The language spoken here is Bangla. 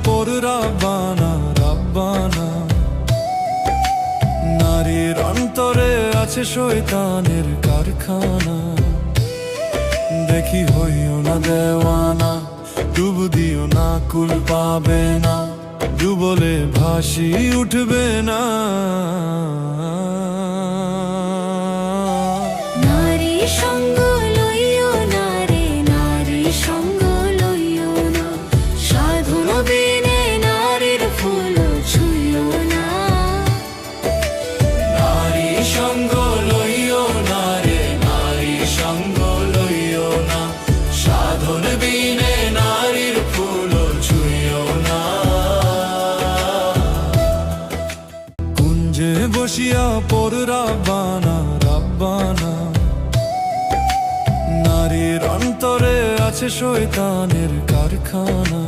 পর রাব্বানা রাব্বানা। নারীর অন্তরে আছে শয়তানের কারখানা। দেখি হইও না দেওয়ানা, ডুব দিও না, কুল পাবে না, ডুবলে ভাসি উঠবে না। নারী সঙ্গ লইও না রে, নারী সঙ্গ লইও না, সাধন বিনে নারীর ফুল ছুঁইও না। নারী সঙ্গ লইও না রে, নারী সঙ্গ লইও না, সাধন বিনে নারীর ফুল ছুঁইও না। কুঞ্জে বসিয়া পর রাব্বানা রাব্বানা। নারীর অন্তরে আছে শয়তানের কারখানা।